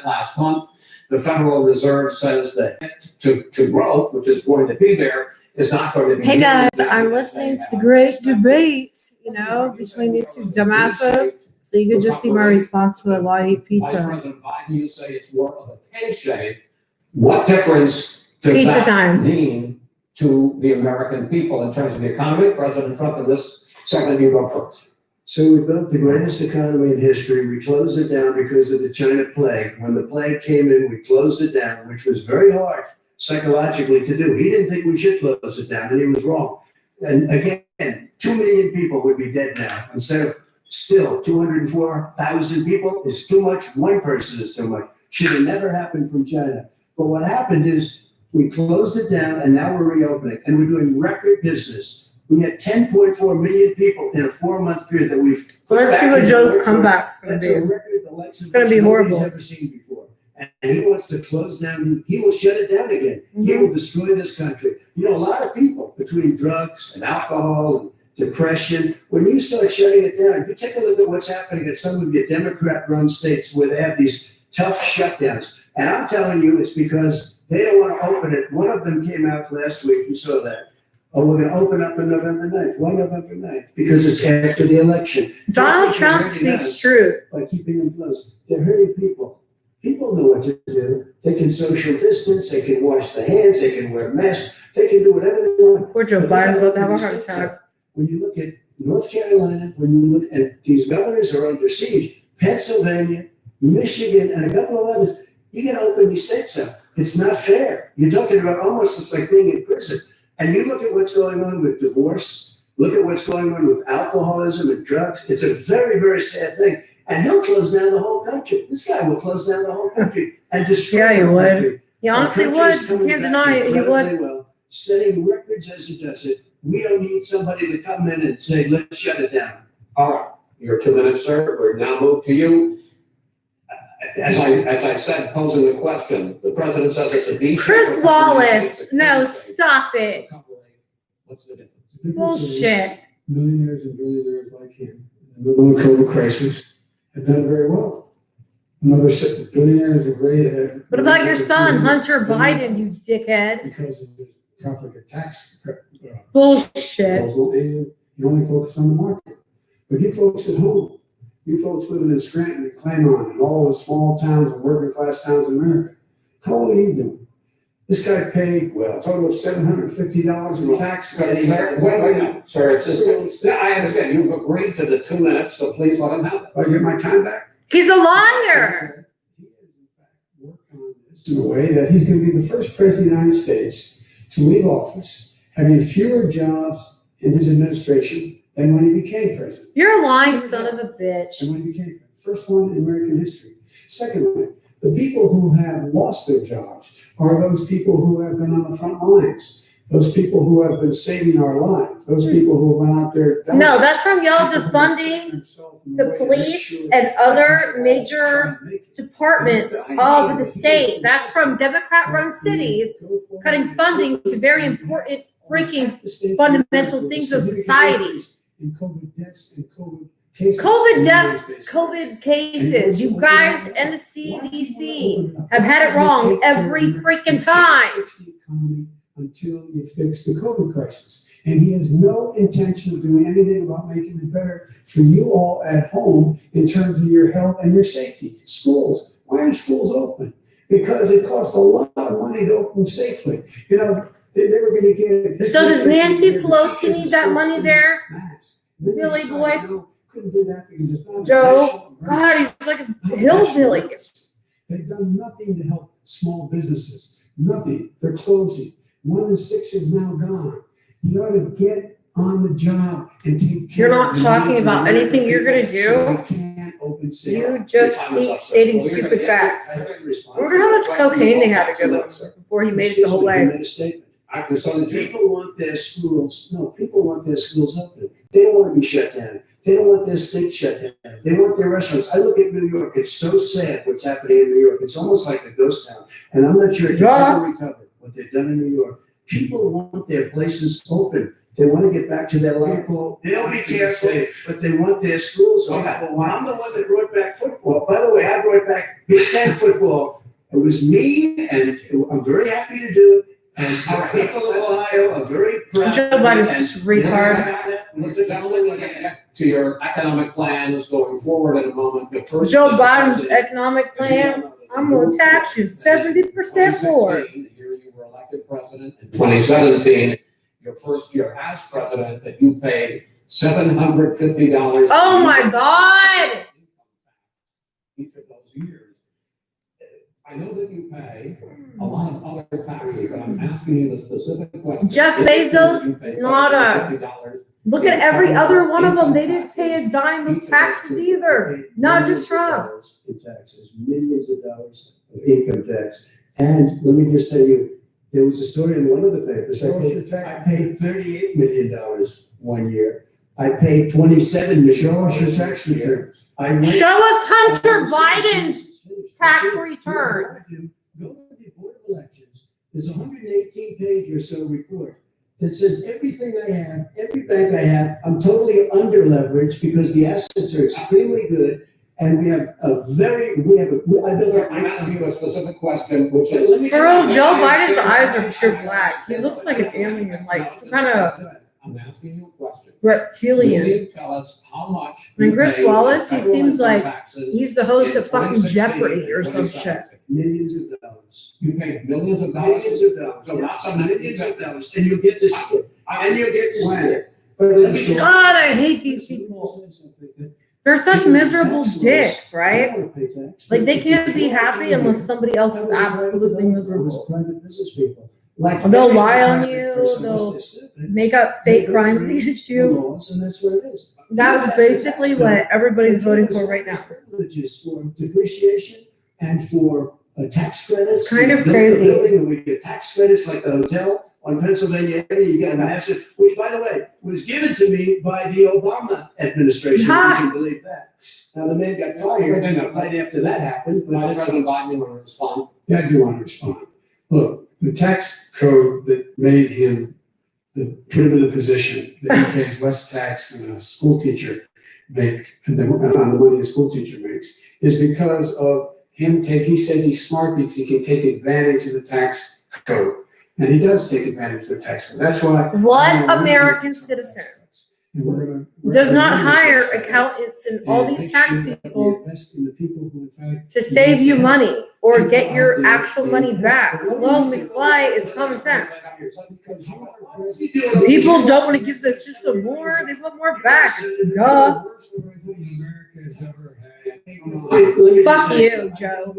last month. The Federal Reserve says that to growth, which is going to be there, is not going to be. Hey guys, I'm listening to the great debate, between these two dumbasses. So you can just see my response to it while I eat Vice pizza. President Biden, you say it's more of a K-shape. What difference does Pizza that time. mean to the American people in terms of the economy? President Trump, in this segment, you go first. So we built the greatest economy in history. We closed it down because of the China plague. When the plague came in, we closed it down, which was very hard psychologically to do. He didn't think we should close it down, and he was wrong. And again, 2 million people would be dead now instead of still 204,000 people is too much. One person is too much. Should have never happened from China. But what happened is we closed it down, and now we're reopening, and we're doing record business. We had 10.4 million people in a 4-month period that we've. Let's see what Joe's comeback's going to That's a be. record election. It's gonna be horrible. Nobody's ever seen before. And he wants to close down, he will shut it down again. He will destroy this country. A lot of people between drugs and alcohol and depression, when you start shutting it down, you take a look at what's happening in some of your Democrat-run states where they have these tough shutdowns. And I'm telling you, it's because they don't want to open it. One of them came out last week, you saw that. Oh, we're going to open up on November 9th. Why November 9th? Because it's after the election. Donald Trump speaks truth. By keeping them closed. They're hurting people. People know what to do. They can social distance. They can wash their hands. They can wear masks. They can do whatever they want. Poor Joe Biden's about to have a heart attack. When you look at North Carolina, when you look at these governors are under siege, Pennsylvania, Michigan, and a couple of others, you got to open these states up. It's not fair. You're talking about almost it's like being in prison. And you look at what's going on with divorce, look at what's going on with alcoholism and drugs. It's a very, very sad thing. And he'll close down the whole country. This guy will close down the whole country and destroy Yeah, he the would. country. He honestly Our would. country's You coming can't back deny it. He incredibly would. well, setting records as he does it. We don't need somebody to come in and say, let's shut it down. All right, your 2 minutes, sir. We're now moved to you. As I said, posing the question, the president says it's a V-shape. Chris Wallace, no, stop it. What's the difference? The difference is Bullshit. Millionaires and billionaires like him, in the middle of the COVID crisis, have done very well. Another set, billionaires are great. What about your son, Hunter Biden, you dickhead? Because of this conflict of tax Bullshit. proposal, and you only focus on the market. But you folks at home, you folks living in Scranton and Claymont and all the small towns and working class towns in America, how old are you doing? This guy paid, a total of $750 in tax. Sir, wait, sir, I understand, you've agreed to the 2 minutes, so please let him have it. Do I get my time back? He's a liar. He has in fact worked on this in a way that he's going to be the first president of the United States to leave office having fewer jobs in his administration than when he became president. You're a lying son of a bitch. And when he became president. First one in American history. Secondly, the people who have lost their jobs are those people who have been on the front lines, those people who have been saving our lives, those people who have been out there. No, that's from y'all defunding the police and other major departments of the state. That's from Democrat-run cities cutting funding to very important freaking fundamental things of society. COVID deaths, COVID cases. You guys and the CDC have had it wrong every freaking time. Until you fix the COVID crisis. And he has no intention of doing anything about making it better for you all at home in terms of your health and your safety. Schools. Why aren't schools open? Because it costs a lot of money to open safely. They're never going to get. So does Nancy Pelosi need that money there? Billy boy? Couldn't do that because it's not Joe, God, he's like a hillbilly. They've done nothing to help small businesses. Nothing. They're closing. 1 in 6 is now gone. You ought to get on the job and take care. You're not talking about anything you're going to do. You just keep stating stupid facts. I wonder how much cocaine they had to go before he made it the whole way. People want their schools. No, people want their schools open. They don't want to be shut down. They don't want their state shut down. They want their restaurants. I look at New York. It's so sad what's happening in New York. It's almost like a ghost town. And I'm not sure it can ever recover what they've done in New York. People want their places open. They want to get back to their life. People They'll be want to careful, safe. but they want their schools open. Okay. Well, I'm the one that brought back football. By the way, I brought back Big Ten football. It was me, and I'm very happy to do it. And All right. the people of Ohio are very proud. Joe Biden's just retard. Gentlemen, we're gonna get to your economic plans going forward in a moment, but first. Joe Mr. Biden's President, economic as you plan, know, I'm gonna tax you 70% more. 2016, the year you were elected president, in 2017, your first year as president, that you paid $750. Oh my God! Each of those years. I know that you pay a lot of other taxes, but I'm asking you the specific question. Jeff Is it true that you pay Bezos, not a- $750? Look at every other one of them. They didn't pay a dime of taxes either. Not just Trump. In taxes, millions of dollars of income tax. And let me just tell you, there was a story in one of the papers. I paid $38 million one year. I paid $27 million. Show us your tax returns. Show us Hunter Biden's tax return. Go to the Board of Elections. There's a 118-page or so report that says everything I have, every bank I have, I'm totally under leveraged because the assets are extremely good. And we have I built I'm asking you a specific question, which Let is. me For real, Joe I Biden's eyes are understand- pure black. He looks like an alien, like some kind of I'm asking you a question. reptilian. Will you tell us how much? And you Chris paid in Wallace, he federal seems income like taxes He's the host in of fucking 2016 Jeopardy or and some shit. 2017? millions of dollars. You paid millions of dollars. Millions of dollars. So not some- Millions of dollars. And you'll get to see it. And you'll get to see When? it. But let me God, I hate these people. They're such miserable dicks, right? Like they can't be happy unless somebody else is absolutely miserable. Private business people. Like They'll lie on you, they'll make up fake crimes against you. Laws, and that's what it is. That was basically what everybody's voting for right now. Privileges for depreciation and for tax credits. It's kind of We built the crazy. building and we get tax credits like the hotel on Pennsylvania Avenue. You get a massive, which by the way, was given to me by the Obama administration, if you Ha! can believe that. Now, the man got fired right after that happened, but Vice that's President Biden, you want to respond? Yeah, I do want to respond. Look, the tax code that made him put him in the position that he pays less tax than a school teacher makes, and on the money a school teacher makes, is because of him he says he's smart because he can take advantage of the tax code. And he does take advantage of the tax code. That's why. What American citizen And we're does not gonna- hire accountants and all these make tax sure that we people invest in the people who in fact. to save you money or get your actual money back? Hello, McFly, it's common sense. People don't want to give the system more, they want more back. Duh. Fuck you, Joe.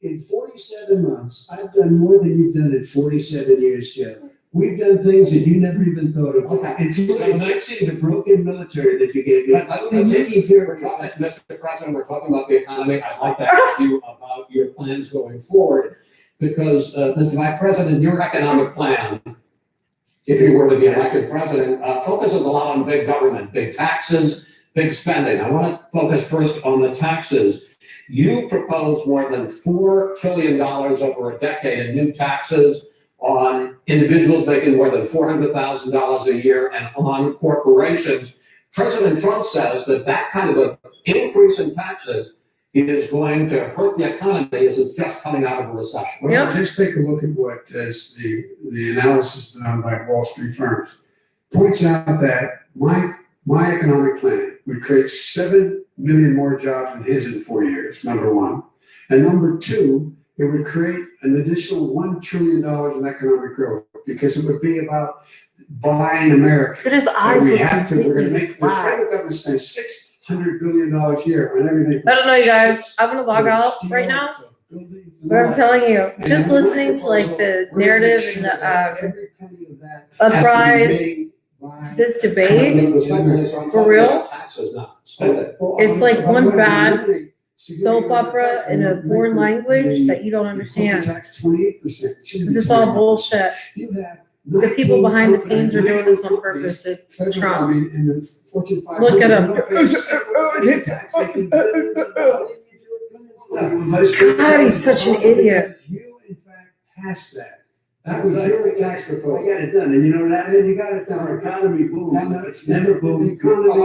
In 47 months, I've done more than you've done in 47 years, Joe. We've done things that you never even thought of, Okay. including fixing the broken military that you gave me, Let's- and taking care We're of your talking, vets. Mr. President, we're talking about the economy. I'd like to ask you about your plans going forward. Because, Mr. Vice President, your economic plan, if you were to be elected president, focuses a lot on big government, big taxes, big spending. I want to focus first on the taxes. You propose more than $4 trillion over a decade in new taxes on individuals making more than $400,000 a year and on corporations. President Trump says that that kind of an increase in taxes is going to hurt the economy as it's just coming out of a recession. Well, Yep. just take a look at what is the analysis done by Wall Street firms. Points out that my economic plan would create 7 million more jobs than his in 4 years, number one. And number two, it would create an additional $1 trillion in economic growth because it would be about buying America. But his And eyes we look have to, we're gonna completely make, the black. federal government spend $600 billion a year on everything. I don't know, you guys. I'm gonna log out right now. But I'm telling you, just listening to like the narrative and the uprise to this debate, for real? Taxes, not spending. It's like one bad soap opera in a foreign language that you don't understand. Tax 28%. Because it's all bullshit. The people behind the scenes are doing this on purpose. It's Trump. Look at him. God, he's such an idiot. You in fact passed that. That was your tax I proposal. got it done, and you know that, And you got it our done. economy boomed, And it's never boomed. Mr.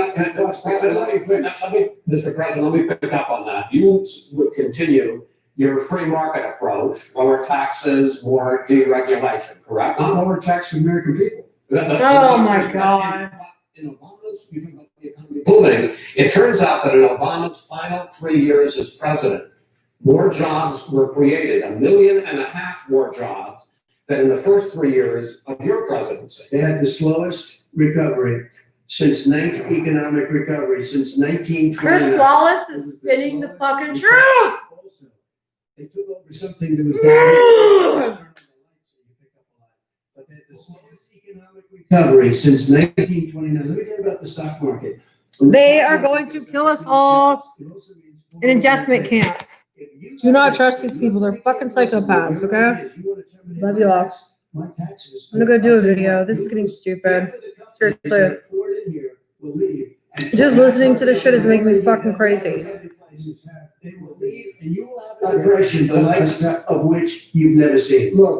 President, let me pick up on that. You would continue your free market approach, lower taxes, more deregulation, correct? Not lower tax for the American people. Oh, my God. In Obama's, you think about the economy booming, it turns out that in Obama's final 3 years as president, more jobs were created, 1.5 million more jobs than in the first 3 years of your presidency. They had the slowest recovery economic recovery since 1929. Chris Wallace is spinning the fucking truth. They took over something that was down. But they had the slowest economic recovery since 1929. Let me tell you about the stock market. They are going to kill us all in investment camps. Do not trust these people. They're fucking psychopaths, okay? Love you all. I'm gonna go do a video. This is getting stupid. Seriously. Just listening to this shit is making me fucking crazy. They will leave, and you will have an impression the likes of which you've never seen. Look,